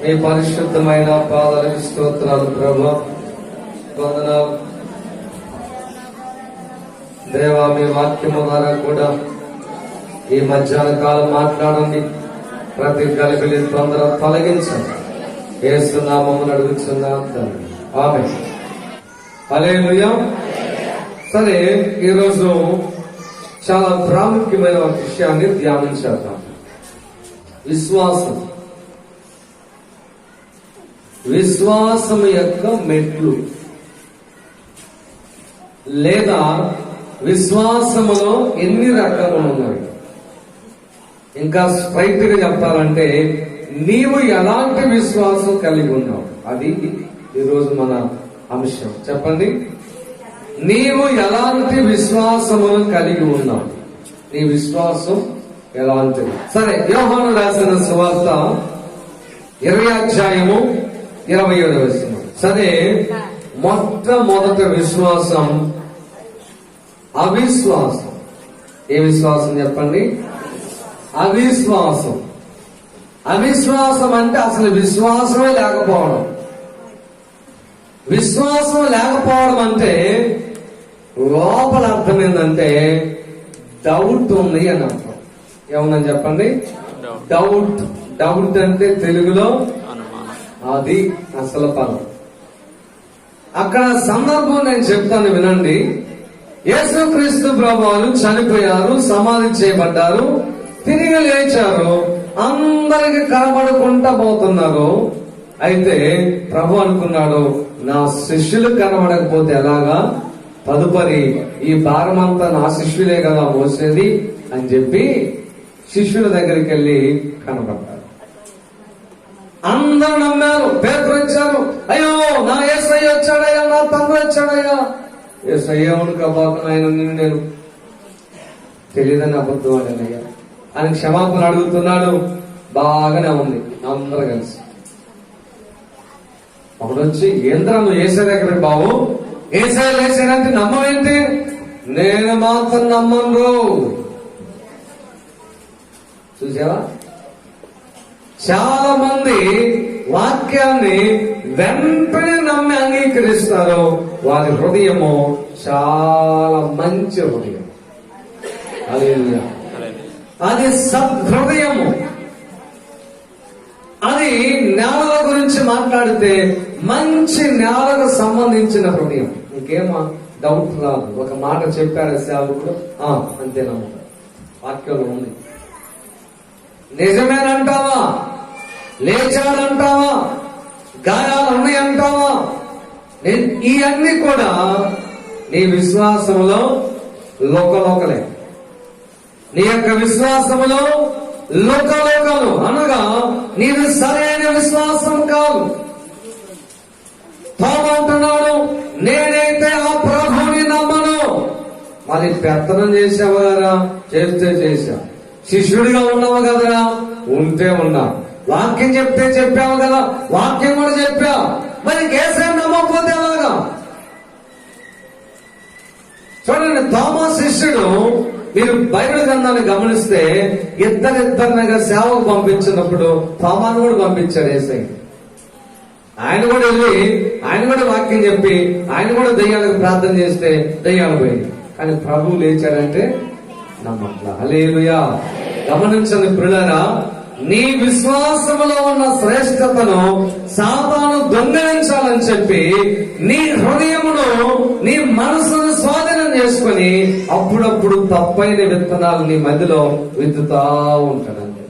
మీ పరిశుద్ధమైన పాదాలకు స్తోత్రాలు ప్రభువా, వందనాలు దేవా. మీ వాక్యము ద్వారా కూడా ఈ మధ్యాహ్న కాలం మాట్లాడండి. ప్రతి గలిబిలి తొందర తొలగించండి. యేసు నామమున అడుగుచున్నాం తండ్రి, ఆమేన్. హల్లెలూయా. సరే, ఈరోజు చాలా ప్రాముఖ్యమైన ఒక విషయాన్ని ధ్యానం చేద్దాం. విశ్వాసం. విశ్వాసం యొక్క మెట్లు లేదా విశ్వాసములో ఎన్ని రకాలు ఉన్నాయి. ఇంకా స్ట్రైట్ గా చెప్పాలంటే నీవు ఎలాంటి విశ్వాసం కలిగి ఉన్నావు, అది ఈరోజు మన అంశం. చెప్పండి, నీవు ఎలాంటి విశ్వాసమును కలిగి ఉన్నావు, నీ విశ్వాసం ఎలాంటిది? సరే, యోహాను రాసిన సువార్త 20వ అధ్యాయము 27వ వచనం. సరే, మొట్టమొదటి విశ్వాసం అవిశ్వాసం. ఏ విశ్వాసం చెప్పండి? అవిశ్వాసం. అవిశ్వాసం అంటే అసలు విశ్వాసమే లేకపోవడం. విశ్వాసం లేకపోవడం అంటే లోపల అర్థం ఏంటంటే డౌట్ ఉంది అని అర్థం. ఏముందని చెప్పండి? డౌట్. డౌట్ అంటే తెలుగులో అది అసలు పదం. అక్కడ సందర్భం నేను చెప్తాను, వినండి. యేసుక్రీస్తు ప్రభువారు చనిపోయారు, సమాధి చేయబడ్డారు, తిరిగి లేచారు, అందరికి కనబడుకుంటా పోతున్నారు. అయితే ప్రభు అనుకున్నాడు, నా శిష్యులు కనబడకపోతే ఎలాగా, తదుపరి ఈ భారమంతా నా శిష్యులే కదా మోసేది అని చెప్పి శిష్యుల దగ్గరికి వెళ్ళి కనబడ్డారు. అందరూ నమ్మారు, పేరు ఇచ్చారు. అయ్యో, నా యేసయ్య వచ్చాడయ్యా, నా తండ్రి వచ్చాడయ్యా. యేసయ్యను కబాకు ఆయన నిన్ను నేను తెలియదని అబద్ధం అయ్యా అని క్షమాపణ అడుగుతున్నాడు. బాగానే ఉంది. అందరూ కలిసి ఒకడు వచ్చి, ఏంద్రా నువ్వు యేసయ్య దగ్గర బాబు, యేసయ్య లేచాడంటే నమ్మవేంటి? నేను మాత్రం నమ్మను. చూసావా, చాలా మంది వాక్యాన్ని వెంటనే నమ్మి అంగీకరిస్తారు. వారి హృదయము చాలా మంచి హృదయం. అది సద్హృదయము. అది నేలల గురించి మాట్లాడితే మంచి నేలకు సంబంధించిన హృదయం. ఇంకేమో డౌట్ రాదు. ఒక మాట చెప్పాడు సేవకుడు, అంతే నమ్ముతాడు. వాక్యంలో ఉంది. నిజమేనంటావా? లేచాడంటావా? గాయాలు ఉన్నాయంటావా? ఇవన్నీ కూడా నీ విశ్వాసంలో లోకలోకలే. నీ యొక్క విశ్వాసములో లోకలోకలు అనగా నీది సరైన విశ్వాసం కాదు. తోమ అంటున్నాడు, నేనైతే ఆ ప్రభుని నమ్మను. మరి పెత్తనం చేసావు కదరా, చేస్తే చేశా. శిష్యుడిగా ఉన్నావు కదరా, ఉంటే ఉన్నా. వాక్యం చెప్తే చెప్పావు కదా, వాక్యం కూడా చెప్పా. మరి కేసే నమ్మకపోతే ఎలాగా? చూడండి, తోమా శిష్యుడు, మీరు బైబిల్ గ్రంథాన్ని గమనిస్తే ఇద్దరినగా సేవకు పంపించినప్పుడు తోమాను కూడా పంపించాడు యేసయ్య. ఆయన కూడా వెళ్ళి ఆయన కూడా వాక్యం చెప్పి ఆయన కూడా దయ్యాలకు ప్రార్థన చేస్తే దయ్యాలు పోయింది. కానీ ప్రభువు లేచాడంటే నమ్మట్లా. హల్లెలూయా. గమనించండి ప్రియులారా, నీ విశ్వాసములో ఉన్న శ్రేష్టతను సాతాను దొంగిలించాలని చెప్పి నీ హృదయమును, నీ మనసును స్వాధీనం చేసుకుని అప్పుడప్పుడు తప్పైన విత్తనాలు నీ మధ్యలో విత్తుతా ఉంటాడండి.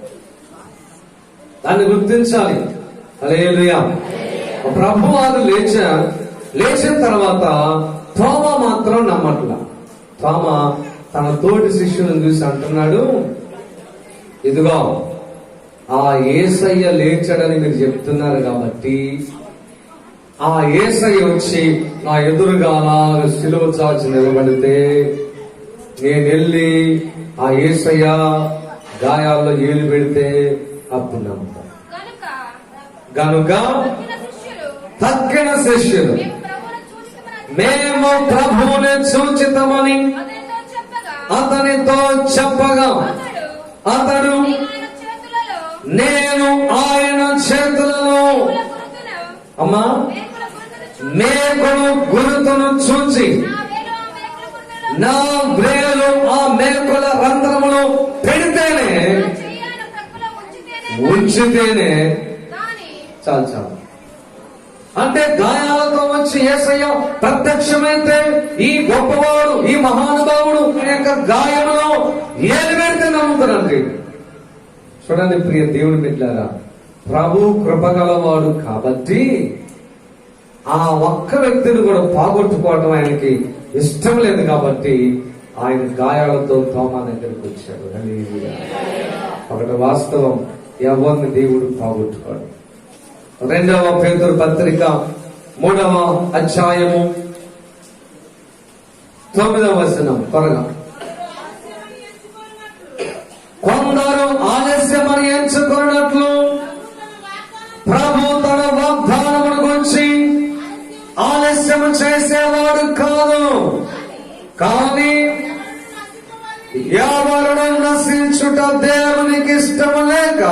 దాన్ని గుర్తించాలి. హల్లెలూయా. ప్రభువారు లేచిన తర్వాత తోమా మాత్రం నమ్మట్లా. తోమా తన తోటి శిష్యులను చూసి అంటున్నాడు, ఇదిగో ఆ యేసయ్య లేచాడని మీరు చెప్తున్నారు కాబట్టి ఆ యేసయ్య వచ్చి నా ఎదురుగా సిలువ చాచి నిలబడితే నేను వెళ్ళి ఆ యేసయ్య గాయాల్లో ఏలు పెడితే అప్పుడు నమ్ముతా. గనుక తక్కిన శిష్యులు మేము ప్రభువుని చూచితమని అతనితో చెప్పగా అతడు నేను ఆయన చేతులలో అమ్మా మేకులు గురుతును చూచి నా వ్రేలు ఆ మేకుల రంధ్రములు పెడితేనే ఉంచితేనే చాలు చాలు. అంటే గాయాలతో వచ్చి యేసయ్య ప్రత్యక్షమైతే ఈ గొప్పవాడు, ఈ మహానుభావుడు యొక్క గాయములో ఏది పెడితే నమ్ముతారండి. చూడండి ప్రియ దేవుని బిడ్డలారా, ప్రభు కృపగలవాడు కాబట్టి ఆ ఒక్క వ్యక్తిని కూడా పోగొట్టుకోవడం ఆయనకి ఇష్టం లేదు కాబట్టి ఆయన గాయాలతో తోమా దగ్గరికి వచ్చాడు. ఒకటి వాస్తవం, ఎవరిని దేవుడు పోగొట్టుకోడు. 2వ పేతురు పత్రిక 3వ అధ్యాయము 9వ వచనం త్వరగా. కొందరు ఆలస్యమని ఎంచుకున్నట్లు ప్రభు తన వాగ్దానమును గురించి ఆలస్యము చేసేవాడు కాదు, కానీ ఎవరు నశించుట దేవునికి ఇష్టము లేక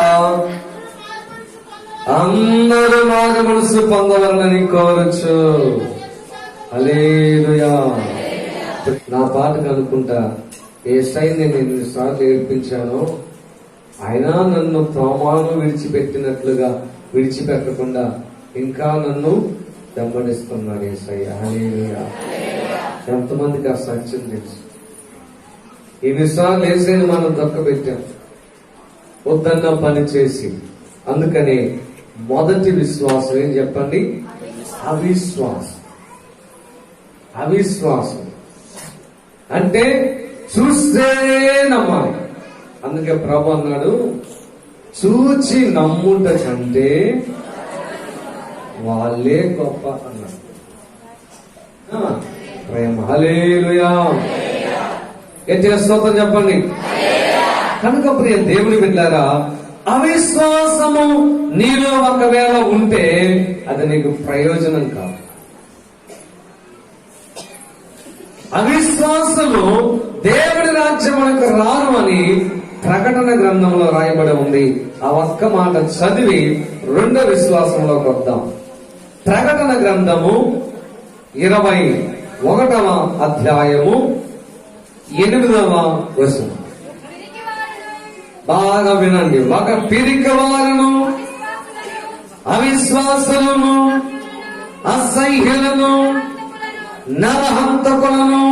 అందరూ మారు మనసు పొందవాలని కోరచ్చు. హల్లెలూయా. నా పాటకు అనుకుంటా యేసయ్యని నేను ఎన్నిసార్లు ఏడ్పించాను, అయినా నన్ను తోమాను విడిచిపెట్టినట్లుగా విడిచిపెట్టకుండా ఇంకా నన్ను వెంబడిస్తున్నాడు యేసయ్య. హల్లెలూయా. ఎంతమందికి ఆ సత్యం తెలుసు? ఎన్నిసార్లు యేసయ్యని మనం దొక్కబెట్టాం వద్దన్న పని చేసి. అందుకని మొదటి విశ్వాసం ఏం చెప్పండి? అవిశ్వాసం. అవిశ్వాసం అంటే చూస్తే నమ్మాలి. అందుకే ప్రభు అన్నాడు, చూచి నమ్ముట కంటే వాళ్ళే గొప్ప అన్నాడు. ప్రేమ. హల్లెలూయా. గట్టిగా స్తోత్రం చెప్పండి. కనుక ప్రియ దేవుని బిడ్డలారా, అవిశ్వాసము నీలో ఒకవేళ ఉంటే అది నీకు ప్రయోజనం కాదు. అవిశ్వాసము దేవుడి రాజ్యమునకు రాను అని ప్రకటన గ్రంథంలో రాయబడి ఉంది. ఆ ఒక్క మాట చదివి 2వ విశ్వాసంలోకి వద్దాం. ప్రకటన గ్రంథము 21వ అధ్యాయము 8వ వచనం. బాగా వినండి. ఒక పిరికివారును అవిశ్వాసులను అసహ్యులను నరహంతకులను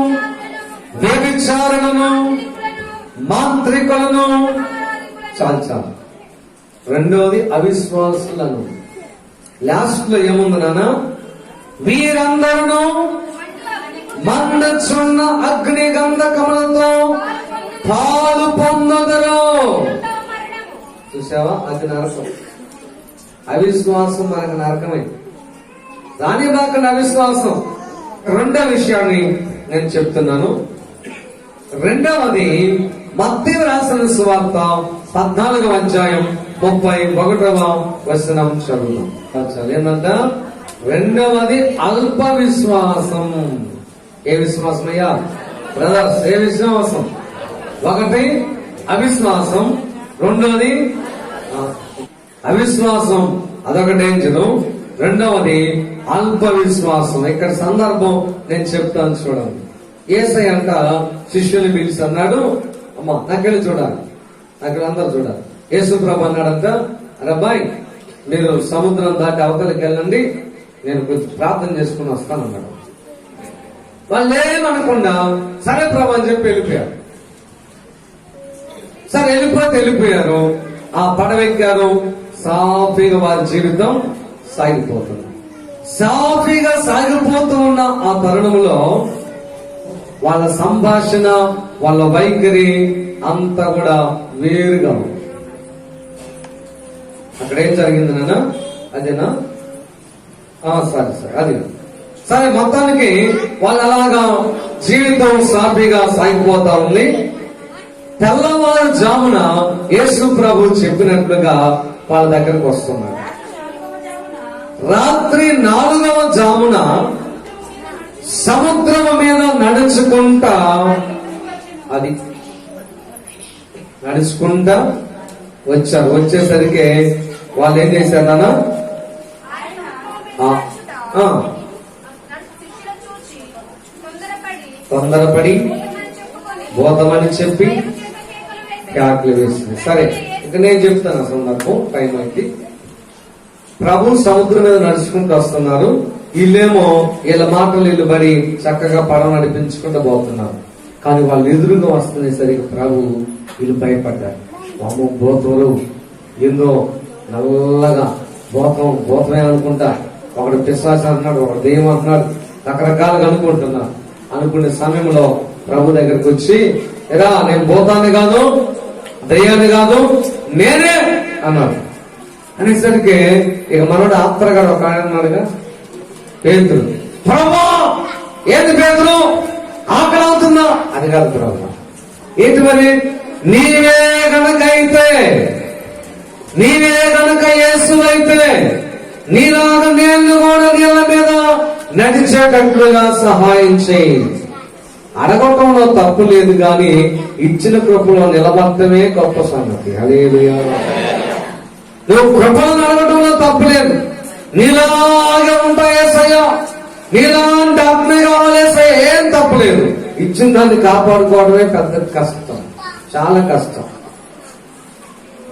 వ్యభిచారులను మాంత్రికులను, చాలు చాలు. 2వది అవిశ్వాసులను. లాస్ట్ లో ఏముంది నాన్న? వీరందరూ మండుచున్న అగ్ని గంధకములతో పాలు పొందదురు. చూసావా? అది నరకం. అవిశ్వాసం మనకు నరకమే. దాని బాగా అవిశ్వాసం. 2వ విషయాన్ని నేను చెప్తున్నాను. 2వది మత్తయి రాసిన సువార్త 14వ అధ్యాయం 31వ వచనం చదువుదాం. ఏంటంట? 2వది అల్ప విశ్వాసం. ఏ విశ్వాసం అయ్యా బ్రదర్స్? ఏ విశ్వాసం? 1 అవిశ్వాసం, 2వది అవిశ్వాసం. అదొక డేంజరు. 2వది అల్ప విశ్వాసం. ఇక్కడ సందర్భం నేను చెప్తాను చూడండి. యేసయ్య అంట శిష్యుని పిలిచి అన్నాడు, అమ్మా నాకెళ్ళి చూడాలి, నాకెళ్ళి అందరూ చూడాలి. యేసు ప్రభు అన్నాడంట, అరే అబ్బాయి మీరు సముద్రం దాటి అవతలకి వెళ్ళండి, నేను కొంచెం ప్రార్థన చేసుకుని వస్తాను అన్నాడు. వాళ్ళు ఏమనకుండా సరే ప్రభు అని చెప్పి వెళ్ళిపోయారు. సరే వెళ్ళిపోయారు. ఆ పడవెక్కారు. సాఫీగా వారి జీవితం సాగిపోతుంది. సాఫీగా సాగిపోతూ ఉన్న ఆ తరుణంలో వాళ్ళ సంభాషణ, వాళ్ళ వైఖరి అంతా కూడా వేరుగా ఉంది. అక్కడ ఏం జరిగింది నాన్న? అదేనా? సరే అది సరే. మొత్తానికి వాళ్ళు అలాగా జీవితం సాఫీగా సాగిపోతా ఉంది. తెల్లవారుజామున యేసు ప్రభు చెప్పినట్లుగా వాళ్ళ దగ్గరకు వస్తున్నారు. రాత్రి 4వ జామున సముద్రం మీద నడుచుకుంటా వచ్చారు. వచ్చేసరికి వాళ్ళు ఏం చేశారన్నా? తొందరపడి బోధమని చెప్పి కేకలు వేసింది. సరే, ఇక నేను చెప్తాను సందర్భం, టైం అయింది. ప్రభు సముద్రం మీద నడుచుకుంటూ వస్తున్నారు. వీళ్ళేమో వీళ్ళ మాటలు వీళ్ళు పడి చక్కగా పడవ నడిపించుకుంటూ పోతున్నారు. కానీ వాళ్ళు ఎదురుగా వస్తున్నసరికి ప్రభు వీళ్ళు భయపడ్డారు. అమ్మో బోతలు ఏందో నల్లగా భూతమే అనుకుంటా, ఒకడు పిశాచం అంటున్నాడు, ఒకడు దెయ్యం అంటున్నాడు, రకరకాలుగా అనుకుంటున్నారు. అనుకునే సమయంలో ప్రభు దగ్గరికి వచ్చి, ఎరా నేను భూతాన్ని కాదు, దయ్యాన్ని కాదు, నేనే అన్నాడు. అనేసరికి ఇక మనోడు ఆత్రగాడు ఒక ఆయన అన్నాడుగా, పేతురు, ప్రభు ఏంటి పేతురు ఆకలి అవుతుందా? అది కాదు ప్రభు, ఏంటి మరి, నీవే గనక యేసు అయితే నీలాగా నేను కూడా నీళ్ళ మీద నడిచేటట్లుగా సహాయం చేయి. అడగటంలో తప్పు లేదు, గాని ఇచ్చిన కృపలో నిలబడటమే గొప్ప సంగతి. హల్లెలూయా. నువ్వు కృపలను అడగటంలో తప్పు లేదు. నీలాగే ఉంటాయేసయ్యా, నీలాంటి ఆత్మ కావాలేసయ్యా, ఏం తప్పులేదు. ఇచ్చిన దాన్ని కాపాడుకోవడమే పెద్ద కష్టం, చాలా కష్టం.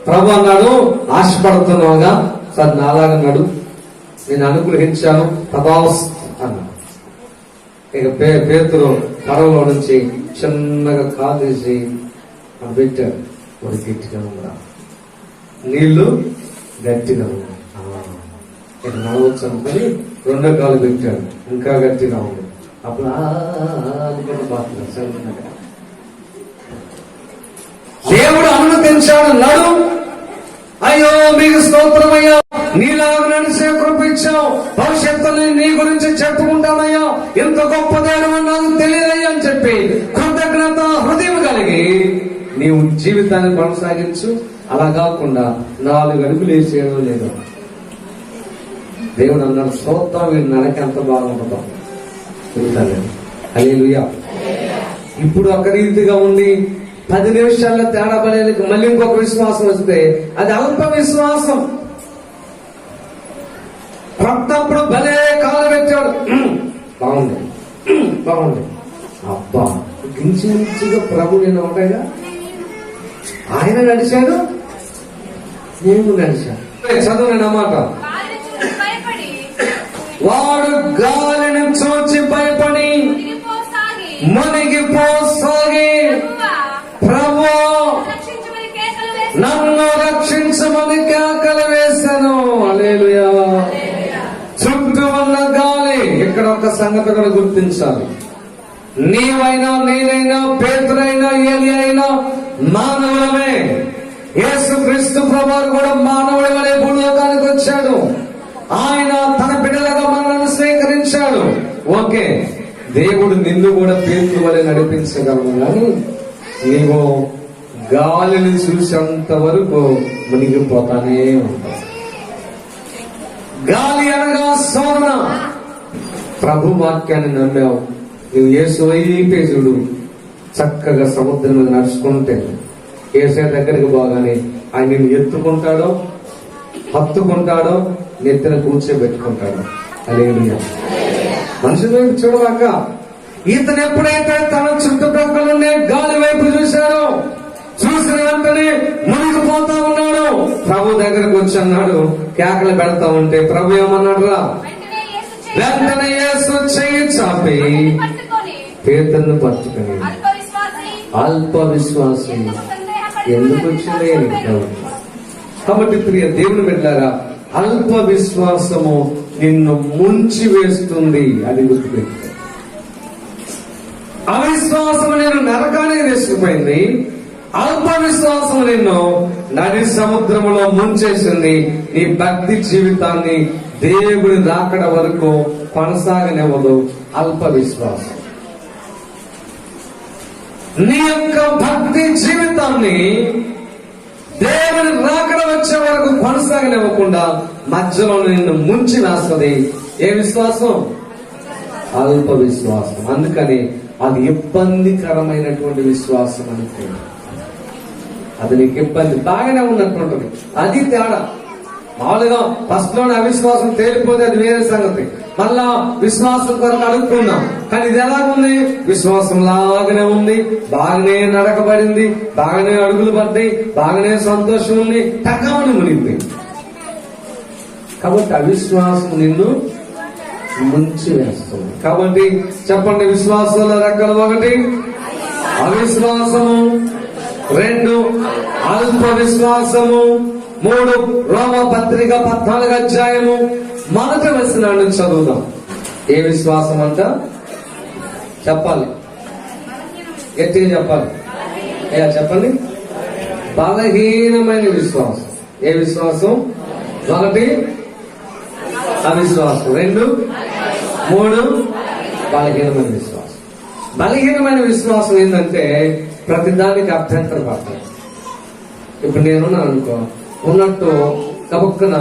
ప్రభు అన్నాడు, ఆశపడుతున్నావుగా, సార్ నాలాగా నడు, నేను అనుగ్రహించాను, తథాస్తు అన్నాడు. ఇక పేతురు పడవలో నుంచి చిన్నగా కాలు తీసి పెట్టాడు. వాడు గట్టిగా ఉందా, నీళ్లు గట్టిగా ఉన్నాయి, ఇక నడవచ్చు అనుకుని రెండో కాలు పెట్టాడు, ఇంకా గట్టిగా ఉంది. అప్పుడు అనుకున్న బాగా దేవుడు అనుమతించాడు, నడు, అయ్యో మీకు స్తోత్రమయ్యా, నీలాగా నడిచే కృప ఇచ్చావు, భవిష్యత్తుని నీ గురించి చెప్పుకుంటానయ్యా, ఎంత గొప్ప దేవుడు నాకు తెలియదయ్యా అని చెప్పి కృతజ్ఞత హృదయం కలిగి నీవు జీవితాన్ని కొనసాగించు. అలా కాకుండా 4 అడుగులు వేసేయడం లేదు. దేవుడు అన్నాడు, స్తోత్రం, వీడు నడక ఎంత బాగుంటుందో తెలుగుతాను. హల్లెలూయా. ఇప్పుడు ఒక రీతిగా ఉండి 10 నిమిషాల్లో తేడా పడేందుకు మళ్ళీ ఇంకొక విశ్వాసం వస్తే అది అల్ప విశ్వాసం. ప్రతప్పుడు భలే కాలు పెట్టాడు, బాగుంది అబ్బా, గించిగా ప్రభు నేను ఉంటాయిగా, ఆయన నడిచాడు, నేను నడిచాను. చదువు నేను అన్నమాట, వాడు గాలిని చూచి భయపడి మునిగిపోసాగి, ప్రభు నన్ను రక్షించమని కేకలు వేశాను. హల్లెలూయా. చుట్టూ ఉన్న గాలి. ఇక్కడ ఒక సంగతి కూడా గుర్తించాలి, నీవైనా నేనైనా పేతురైనా ఏలి అయినా మానవులమే. యేసుక్రీస్తు ప్రభువు కూడా మానవుడి వలె భూలోకానికి వచ్చాడు. ఆయన తన బిడ్డలుగా మనల్ని స్వీకరించాడు. ఓకే, దేవుడు నిన్ను కూడా పేతురు వలె నడిపించగలవు, కానీ నీవు గాలిని చూసేంత వరకు మునిగిపోతానే ఉంటావు. గాలి అనగా శోధన. ప్రభు వాక్యాన్ని నమ్మావు, నువ్వు యేసు వైపే చూడు. చక్కగా సముద్రం మీద నడుచుకుంటే యేసే దగ్గరికి పోగానే ఆయన నిన్ను ఎత్తుకుంటాడో, హత్తుకుంటాడో, నెత్తిన కూర్చోబెట్టుకుంటాడు. హల్లెలూయా. మనుషుల వైపు చూడవాక ఇతను ఎప్పుడైతే తన చుట్టుపక్కలనే గాలి వైపు చూశాడో, చూసిన వెంటనే మునిగిపోతా ఉన్నాడు. ప్రభు దగ్గరకు వచ్చి అన్నాడు, కేకలు పెడతా ఉంటే ప్రభు ఏమన్నాడు రా, వెంటనే యేసు చెయ్యి చాపి పేతురును పట్టుకుని, అల్ప విశ్వాసి ఎందుకు వచ్చిందే కాబట్టి ప్రియ దేవుని బిడ్డలారా, అల్ప విశ్వాసము నిన్ను ముంచి వేస్తుంది. అది గుర్తుపెట్టు. అవిశ్వాసము నేను నరకానికి తీసుకుపోయింది, అల్ప విశ్వాసం నిన్ను నది సముద్రములో ముంచేసింది. నీ భక్తి జీవితాన్ని దేవుడి రాకడ వరకు కొనసాగనివ్వదు అల్ప విశ్వాసం. నీ యొక్క భక్తి జీవితాన్ని దేవుని రాకడ వచ్చే వరకు కొనసాగనివ్వకుండా మధ్యలో నిన్ను ముంచి వేస్తుంది. ఏ విశ్వాసం? అల్ప విశ్వాసం. అందుకని అది ఇబ్బందికరమైనటువంటి విశ్వాసం అంటే అది నీకు ఇబ్బంది బాగానే ఉన్నట్టుంటది. అది తేడా. మామూలుగా ఫస్ట్ లోనే అవిశ్వాసం తేలిపోతే అది వేరే సంగతి, మళ్ళా విశ్వాసం కొరకు అడుగుతున్నాం. కానీ ఇది ఎలాగుంది? విశ్వాసం లాగానే ఉంది, బాగానే నడకబడింది, బాగానే అడుగులు పడ్డాయి, బాగానే సంతోషం ఉంది, టకామని మునిగింది. కాబట్టి అవిశ్వాసం నిన్ను ముంచి వేస్తుంది. కాబట్టి చెప్పండి, విశ్వాసాల రెక్కలు: 1 అవిశ్వాసము, 2 అల్ప విశ్వాసము, 3 రోమపత్రిక 14వ అధ్యాయము 1వ వచనాన్ని చదువుదాం. ఏ విశ్వాసం అంట? చెప్పాలి, గట్టిగా చెప్పాలి. చెప్పండి. బలహీనమైన విశ్వాసం. ఏ విశ్వాసం? 1 అవిశ్వాసం, 2 3 బలహీనమైన విశ్వాసం. బలహీనమైన విశ్వాసం ఏంటంటే ప్రతిదానికి అభ్యంతర పడతాయి. ఇప్పుడు నేనున్నాను అనుకో, ఉన్నట్టు కబుక్కున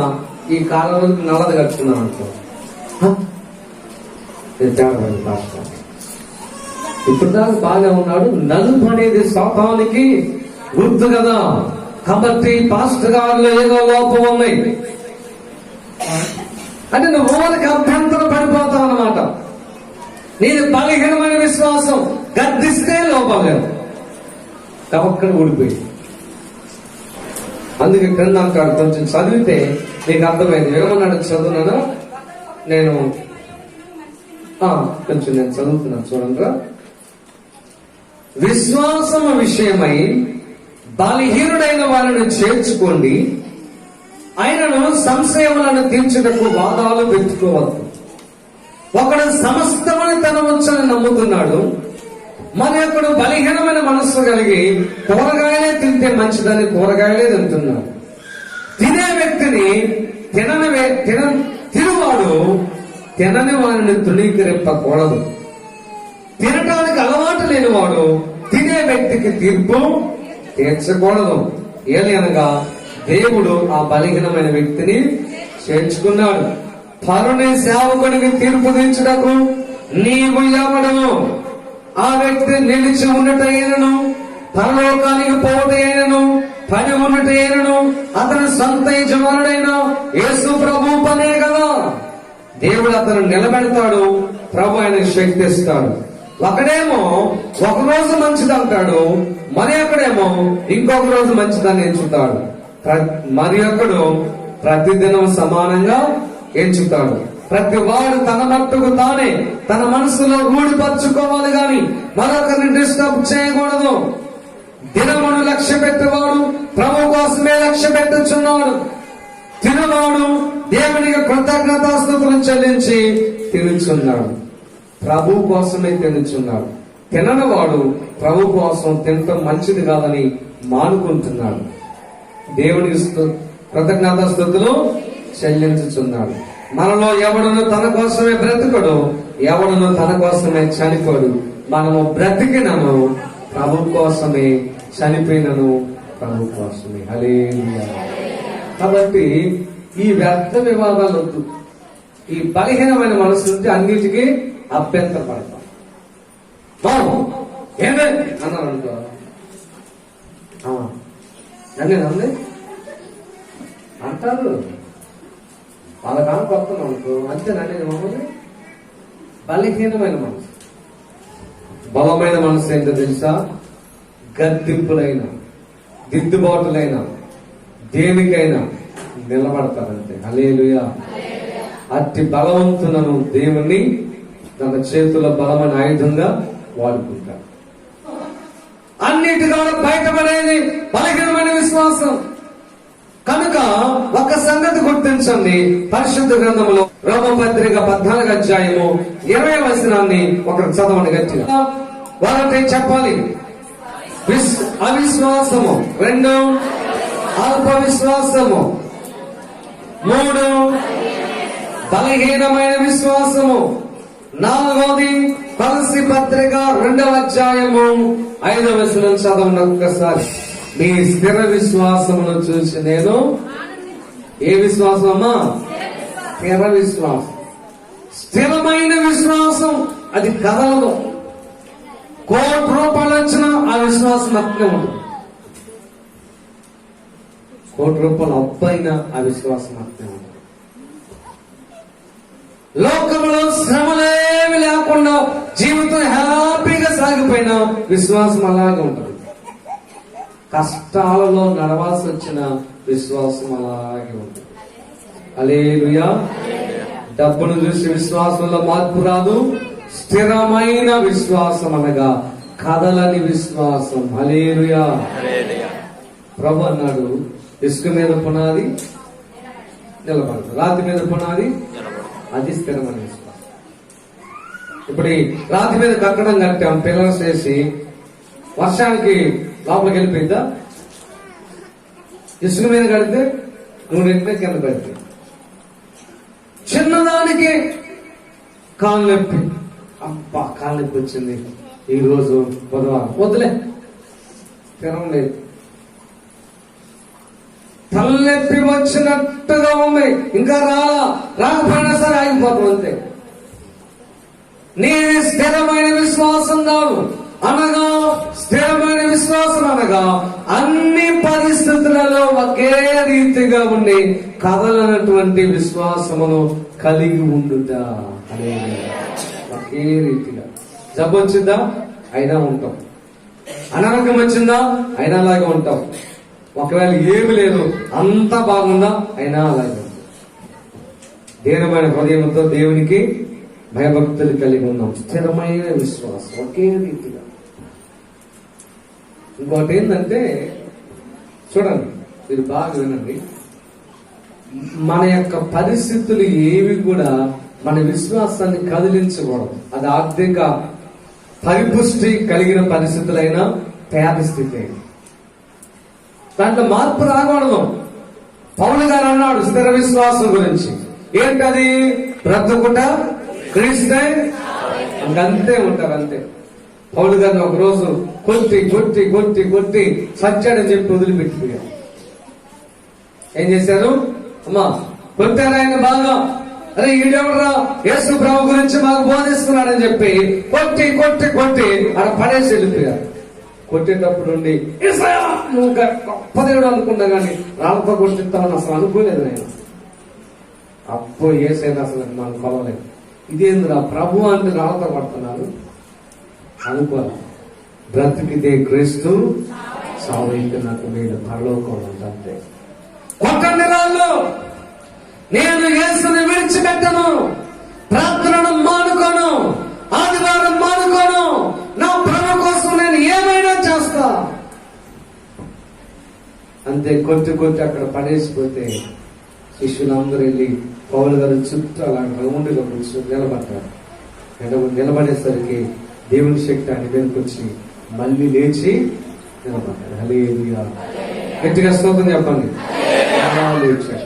ఈ కాలంలో నల్లది కట్టుకున్నాను అనుకో, ఇప్పుడు దాకా బాగా ఉన్నాడు. నలుపు అనేది శాపానికి గుర్తు కదా. కాబట్టి పాస్టర్ గారిలో ఏదో లోపం ఉన్నాయి అంటే నువ్వు ఊరికి అభ్యంతరం పడిపోతావు అన్నమాట. నీది బలహీనమైన విశ్వాసం, గద్దిస్తే లోపం లేదు, తవక్కన ఊడిపోయింది. అందుకే క్రింద అంటాడు, కొంచెం చదివితే నీకు అర్థమైంది. ఏమన్నాడు? చదువున్నానా? నేను చదువుతున్నాను, చూడండి. విశ్వాసము విషయమై బలహీనుడైన వారిని చేర్చుకోండి, ఆయనను సంశయములను తీర్చుటకు వాదాలు పెట్టుకోవద్దు. ఒకడు సమస్తమని తన వచ్చని నమ్ముతున్నాడు, మరి ఒకడు బలహీనమైన మనస్సు కలిగి కూరగాయలే తింటే మంచిదని కూరగాయలే తింటున్నాడు. తినే వ్యక్తిని తినవాడు తినని వారిని తృణీకరింపకూడదు. తినటానికి అలవాటు లేనివాడు తినే వ్యక్తికి తీర్పు తీర్చకూడదు. ఏలనగా దేవుడు ఆ బలహీనమైన వ్యక్తిని చేర్చుకున్నాడు. పరుని సేవకుడికి తీర్పు తీర్చుటకు నీవు ఎవడను? ఆ వ్యక్తి నిలిచి ఉన్నటైనను, పరలోకానికి పోవటైనను, పని ఉన్నటైనను అతని సొంత యజమానుడైన యేసు ప్రభు పనే కదా. దేవుడు అతను నిలబెడతాడు, ప్రభు ఆయన శక్తి ఇస్తాడు. ఒకడేమో ఒక రోజు మంచిది అంటాడు, మరి ఒకడేమో ఇంకొక రోజు మంచిదని ఎంచుతాడు. మరి ఒకడు ప్రతిదినం సమానంగా ఎంచుతాడు. ప్రతి వాడు తన మట్టుకు తానే తన మనసులో రూఢిపరచుకోవాలి గాని మరొకరిని డిస్టర్బ్ చేయకూడదు. దినమును లక్ష్య పెట్టేవాడు ప్రభు కోసమే లక్ష్య పెట్టుచున్నాడు. తినవాడు దేవునికి కృతజ్ఞతాస్తుతులు చెల్లించి తినుచున్నాడు, ప్రభు కోసమే తినుచున్నాడు. తిననివాడు ప్రభు కోసం తినటం మంచిది కాదని మానుకుంటున్నాడు, దేవునికి కృతజ్ఞతాస్తుతులు చెల్లించుచున్నాడు. మనలో ఎవడును తన కోసమే బ్రతుకడు, ఎవడును తన కోసమే చనిపోడు. మనము బ్రతికినను ప్రభు కోసమే, చనిపోయినను ప్రభు కోసమే. హల్లెలూయా. కాబట్టి ఈ వ్యర్థ వివాదాలు వద్దు. ఈ బలహీనమైన మనసు నుండి అన్నిటికీ అభ్యంతర పడతాం. ఏమే అన్నారు అనుకో, నన్నే అంటారు. వాళ్ళ కానుక వస్తున్నాం అనుకో, అంతే నన్ను మమ్మల్ని. బలహీనమైన మనసు. బలమైన మనసు ఏంటో తెలుసా? గద్దింపులైన, దిద్దుబాటులైన దేనికైనా నిలబడతారంటే. హల్లెలూయా. అట్టి బలవంతులను దేవుణ్ణి తన చేతుల బలమైన ఆయుధంగా వాడుకుంటారు. అన్నిటిలో బయటపడేది బలహీనమైన విశ్వాసం. కనుక ఒక సంగతి గుర్తించండి. పరిశుద్ధ గ్రంథంలో రోమపత్రిక 14వ అధ్యాయము 20వ వచనాన్ని ఒకరు చదవండి గట్టిగా. వాళ్ళకి చెప్పాలి. అవిశ్వాసము, 2 అల్ప విశ్వాసము, 3 బలహీనమైన విశ్వాసము, 4 కొలస్సీ పత్రిక 2వ అధ్యాయము 5వ వచనం చదవండి ఒక్కసారి. మీ స్థిర విశ్వాసమును చూసి నేను. ఏ విశ్వాసం అమ్మా? స్థిర విశ్వాసం. స్థిరమైన విశ్వాసం అది కదలదు. ₹1,00,00,000 వచ్చినా ఆ విశ్వాసం అట్లే ఉంటుంది. ₹1,00,000 అప్పు అయినా ఆ విశ్వాసం అట్లే ఉంటుంది. లోకంలో శ్రమలేమి లేకుండా జీవితం హ్యాపీగా సాగిపోయిన విశ్వాసం అలాగే ఉంటుంది. కష్టాలలో నడవాల్సి వచ్చిన విశ్వాసం అలాగే ఉంటుంది. హల్లెలూయా. డబ్బును చూసి విశ్వాసంలో మార్పు రాదు. స్థిరమైన విశ్వాసం అనగా కదలని విశ్వాసం. హల్లెలూయా. ప్రభు అన్నాడు, ఇసుక మీద పునాది నిలబడదు, రాతి మీద పునాది అది స్థిరమైన విశ్వాసం. ఇప్పుడు ఈ రాతి మీద కట్టడం కట్టాం, పిల్లర్స్ వేసి, వర్షానికి లోపలికి వెళ్ళిపోయిందా? ఇసుక మీద కడితే నువ్వు నెట్టిన కింద పెడితే చిన్నదానికి కాలు నొప్పి, అబ్బా కాలు నొప్పి వచ్చింది ఈ రోజు బుధవారం, వద్దులే తినలేదు. తలనొప్పి వచ్చినట్టుగా ఉంది, ఇంకా రాకపోయినా సరే ఆగిపోతాం అంతే. నీ స్థిరమైన విశ్వాసం కాదు అనగా, స్థిరమైన విశ్వాసం అనగా అన్ని పరిస్థితులలో ఒకే రీతిగా ఉండి కదలనటువంటి విశ్వాసమును కలిగి ఉండుట. ఒకే రీతిగా. జబ్బు వచ్చిందా అయినా ఉంటాం, అనారోగ్యం వచ్చిందా అయినా అలాగే ఉంటాం, ఒకవేళ ఏమి లేదు అంతా బాగుందా అయినా అలాగే ఉంటాం. దీనమైన హృదయంతో దేవునికి భయభక్తులు కలిగి ఉన్నాం. స్థిరమైన విశ్వాసం ఒకే రీతిగా. ఇంకోటి ఏంటంటే, చూడండి, మీరు బాగా వినండి, మన యొక్క పరిస్థితులు ఏవి కూడా మన విశ్వాసాన్ని కదిలించకూడదు. అది ఆర్థిక పరిపుష్టి కలిగిన పరిస్థితులైనా, పేద స్థితి అయినా దాంట్లో మార్పు రాకూడదు. పౌలు గారు అన్నాడు స్థిర విశ్వాసం గురించి, ఏంటది? బ్రతుకుట క్రీస్తే, అంతే ఉంటారు అంతే. పౌలు గారిని ఒక రోజు కొట్టి కొట్టి కొట్టి కొట్టి సత్యాడని చెప్పి వదిలిపెట్టిపోయారు. ఏం చేశారు? అమ్మా కొట్టారు ఆయన బాగా. అరే ఈడెవడరా యేసు ప్రభు గురించి మాకు బోధిస్తున్నాడని చెప్పి కొట్టి కొట్టి కొట్టి అక్కడ పడేసి వెళ్ళిపోయారు. కొట్టేటప్పుడు నుండి నువ్వు గొప్ప దేవుడు అనుకున్నా కానీ రాళ్ళతో కొట్టిస్తామని అసలు అనుకోలేదు నేను. అప్పుడు ఏసైనా అసలు మనం కొలవలేదు. ఇదేందురా ప్రభు అంటే రాళ్ళతో కొడుతున్నారు అనుకోవాలి. బ్రతికితే క్రీస్తు, సావైతే నాకు నేను పరలోకం అంతే. కొట్టండి రాళ్ళు, నేను యేసుని విడిచిపెట్టను, ప్రార్థనను మానుకోను, ఆదివారం మానుకోను, నా ప్రభు కోసం నేను ఏమైనా చేస్తా అంతే. కొట్టి కొట్టి అక్కడ పడేసిపోతే శిష్యులందరూ వెళ్ళి పౌలు గారు చుట్టూ అలా రౌండ్గా కూర్చొని నిలబడ్డారు. నిలబడేసరికి దేవుని శక్తి ఆయన మీదకి వచ్చి మళ్ళీ లేచి నిలబడ్డాడు. హల్లెలూయా. గట్టిగా స్తోత్రం చెప్పండి. లేచాడు.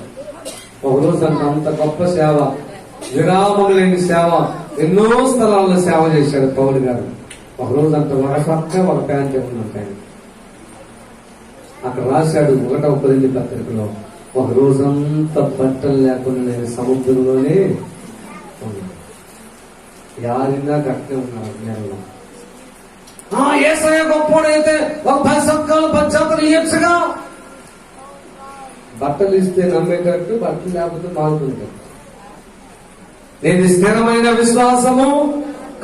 ఒకరోజు అంత గొప్ప సేవ, విరామం లేని సేవ, ఎన్నో స్థలాల్లో సేవ చేశాడు పౌలు గారు. ఒకరోజు అంత ఒక పక్క ఒక ప్యాంట్ ఉన్నట్టు ఆయన అక్కడ రాశాడు 1వ కొరింథీ పత్రికలో, ఒక రోజంతా బట్టలు లేకుండా నేను సముద్రంలోనే యాదినా కట్టే ఉన్నాను నెలలో. యేసయ్య గొప్పోడైతే ఒక 10 సత్కాలు 10 జాతరలు ఇయ్యొచ్చుగా. బట్టలు ఇస్తే నమ్మేటట్టు, బట్టలు లేకపోతే మారుతుంది. నేను స్థిరమైన విశ్వాసము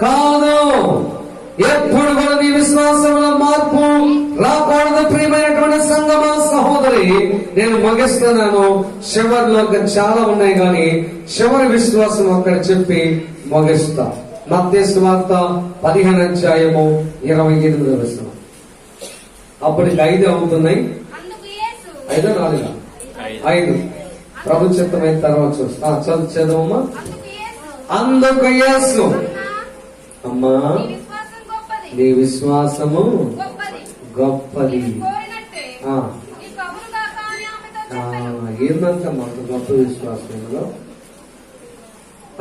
కాదు. ఎప్పుడు కూడా నీ విశ్వాసంలో మార్పు రాకూడదు. ప్రియమైనటువంటి సంగమా సహోదరి, నేను ముగిస్తున్నాను. చివరిలో చాలా ఉన్నాయి కానీ చివరి విశ్వాసం అక్కడ చెప్పి ముగిస్తా. మత్తయి సువార్త 15వ అధ్యాయము 28వ వచనం. అప్పటికి 5 అవుతున్నాయి. 5 4 5 ప్రభు చిత్తమైన తర్వాత చూస్తా. చదువమ్మా. అందుకు యేసు, అమ్మా నీ విశ్వాసము గొప్పది. ఏందంటమ్మా అంత గొప్ప విశ్వాసం? ఇందులో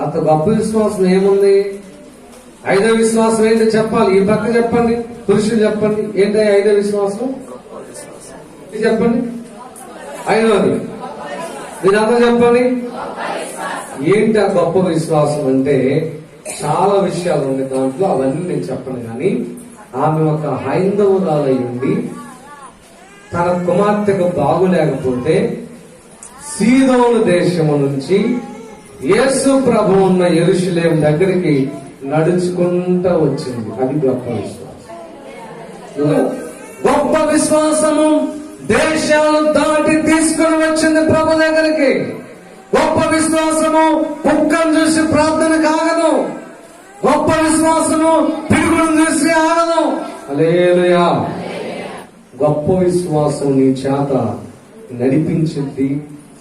అంత గొప్ప విశ్వాసం ఏముంది? 5వ విశ్వాసం ఏంటి చెప్పాలి. ఈ పక్క చెప్పండి, పురుషులు చెప్పండి. ఏంటి 5వ విశ్వాసం? ఇది చెప్పండి. 5వది మీరంతా చెప్పండి. ఏంటి ఆ గొప్ప విశ్వాసం అంటే? చాలా విషయాలు ఉన్నాయి దాంట్లో, అవన్నీ నేను చెప్పను. కానీ ఆమె ఒక హైందవురాలై ఉండి తన కుమార్తెకు బాగులేకపోతే సీదోను దేశము నుంచి యేసు ప్రభు ఉన్న యెరూషలేం దగ్గరికి నడుచుకుంటూ వచ్చింది. అది గొప్ప విశ్వాసం. గొప్ప విశ్వాసము దేశాలు దాటి తీసుకుని వచ్చింది ప్రభు దగ్గరికి. గొప్ప విశ్వాసము కుక్కను చూసి ప్రార్థన కాగదు. గొప్ప విశ్వాసము పిడుగును చూసి ఆగదు. హల్లెలూయా. గొప్ప విశ్వాసం నీ చేత నడిపించింది,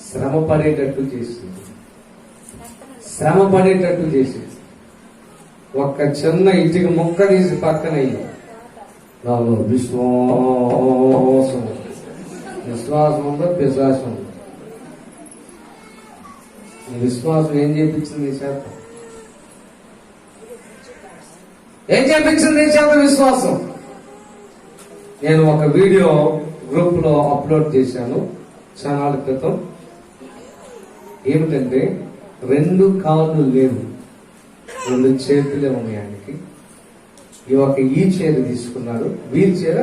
శ్రమ పడేటట్టు చేసింది. శ్రమ పడేటట్టు చేసింది. ఒక్క చిన్న ఇటుక ముక్క తీసి పక్కనయ్యి నాలో విశ్వాసం ఉందో విశ్వాసం ఉందో. ఈ విశ్వాసం ఏం చేపించింది నీ చేత? ఏం చేపించింది నీ చేత విశ్వాసం? నేను ఒక వీడియో గ్రూప్ లో అప్లోడ్ చేశాను చాలా క్రితం. ఏమిటంటే 2 కాళ్ళు లేవు, 2 చేతులే ఉన్నాయి ఆయనకి. ఈ చైర్ తీసుకున్నాడు. వీల్ చైర్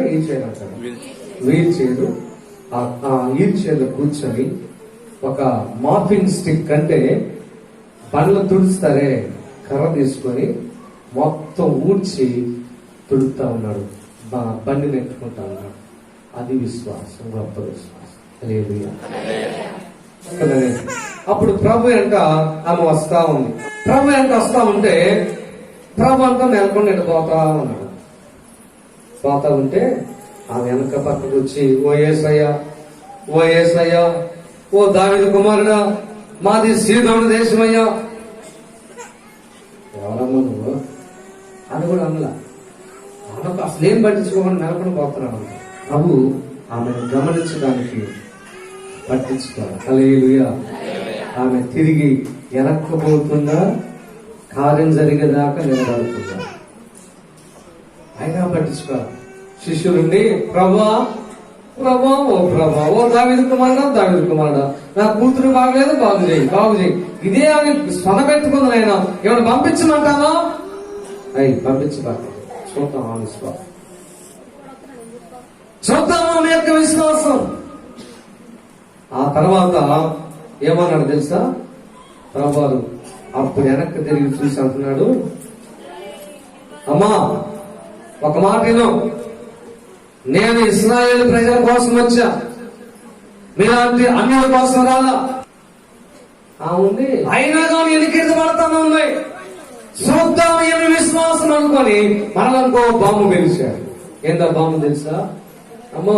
అంటారు. Wheel chair. ఆ వీల్ చైర్ కూర్చొని ఒక మాపింగ్ స్టిక్ అంటే బండ్లు తుడుస్తారే కర్ర తీసుకొని మొత్తం ఊడ్చి తుడుతా ఉన్నాడు. బండి నెట్టుకుంటా ఉన్నాడు. అది విశ్వాసం, గొప్ప విశ్వాసం. హల్లెలూయా. అప్పుడు ప్రభు వెంట ఆమె వస్తా ఉంది. ప్రభు వెంట వస్తా ఉంటే ప్రభు అంతా నెలకొని పోతా ఉన్నాడు. పోతా ఉంటే ఆమె వెనక పక్కకు వచ్చి, ఓ యేసయ్యా, ఓ దావీదు కుమారుడా, మాది సీదోను దేశమయ్యా. ఎవరమ్మా నువ్వు అని కూడా అనలా. ఆమెకు అసలేం పట్టించుకోకుండా నెలకొని పోతున్నాడు. ప్రభు ఆమెను గమనించడానికి పట్టించుకోవాలి. హల్లెలూయా. ఆమె తిరిగి వెనక్కపోతుందా, కార్యం జరిగేదాకా నిలబడుతుందా, అయినా పట్టించుకోవాలి. శిష్యులుండి ప్రభా ఓ దావీదు కుమారుడా, నా కూతురు బాగలేదు, బాగు చేయి. ఇదే ఆమె స్పంద పెట్టుకుంది. ఆయన ఏమైనా పంపించమంటావా? పంపించబా. చూద్దాం ఆ విశ్వాసం, చూద్దాం ఆమె యొక్క విశ్వాసం. ఆ తర్వాత ఏమన్నాడు తెలుసా? ప్రభువారు అప్పుడు వెనక్కి తిరిగి చూసి అంటున్నాడు, అమ్మా ఒక మాట విను, నేను ఇశ్రాయేలు ప్రజల కోసం వచ్చా, మీలాంటి అన్యుల కోసం రాలా. ఉంది అయినా కానీ ఎన్నికలు పడతానే ఉన్నాయి. చూద్దాం ఏమి విశ్వాసం అనుకొని మనలనుకో బాంబు పిలిచాడు. ఏందా బాంబు తెలుసా? అమ్మో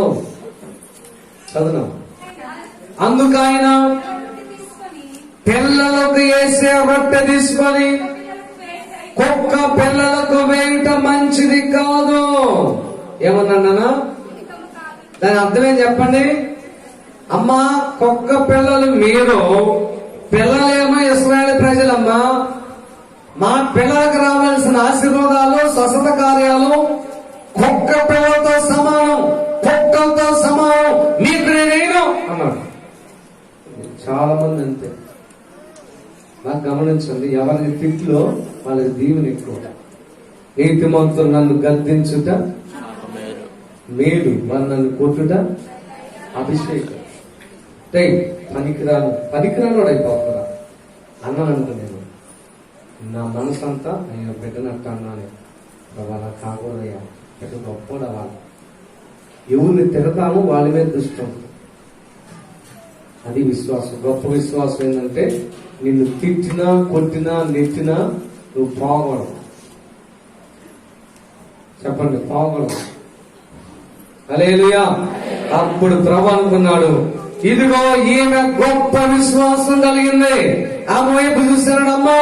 చదువు. అందుకైనా పిల్లలకు వేసే రొట్టె తీసుకొని కుక్క పిల్లలకు వేయట మంచిది కాదు. ఏమన్నా దాని అర్థమేం చెప్పండి? అమ్మా కుక్క పిల్లలు మీరు, పిల్లలేమో ఇశ్రాయేలు ప్రజలమ్మా. మా పిల్లలకు రావాల్సిన ఆశీర్వాదాలు, స్వస్థత కార్యాలు కుక్క పిల్లలతో సమానం, కుక్కలతో సమానం. మీకు నేనేను అన్నాడు. చాలా మంది అంతే. నాకు గమనించండి, ఎవరికి తిట్లో వాళ్ళకి దీవెన ఎక్కువ. నీతిమంతులు నన్ను గద్దించుట మేలు, వాళ్ళు నన్ను కొట్టుట అభిషేకం. పనికిరాను అయిపోతున్నా అన్నానంట. నేను నా మనసు అంతా నేను బిడ్డనట్టు అన్నాను. వాళ్ళ కాకూడదయ్యా, ఎటు గొప్పడా వాళ్ళు. ఎవరిని తిడతామో వాళ్ళ మీద దృష్టి ఉంటుంది. అది విశ్వాసం. గొప్ప విశ్వాసం ఏంటంటే నిన్ను తిట్టినా, కొట్టినా, నెట్టినా నువ్వు పోగొడవు. చెప్పండి, పోగొడవు. హల్లెలూయా. అప్పుడు ప్రభు అనుకున్నాడు, ఇదిగో ఈమె గొప్ప విశ్వాసం కలిగింది. ఆమె వైపు చూశాడమ్మా,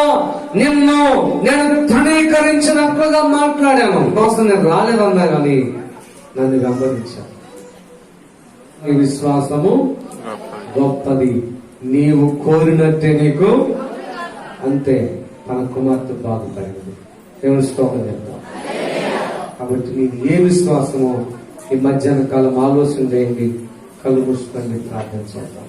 నిన్ను నేను తృణీకరించినట్లుగా మాట్లాడాను. కోసం నేను రాలేదన్నా కానీ నన్ను గమనించాను. నీ విశ్వాసము గొప్పది, నీవు కోరినట్టే నీకు అంతే. తన కుమార్తె బాగుపడింది. దేవుని స్తోత్రం చెప్తాం. కాబట్టి నీకు ఏ విశ్వాసమో ఈ మధ్యాహ్న కాలం ఆలోచన చేయండి. కళ్ళు మూసుకొని ప్రార్థన చేద్దాం.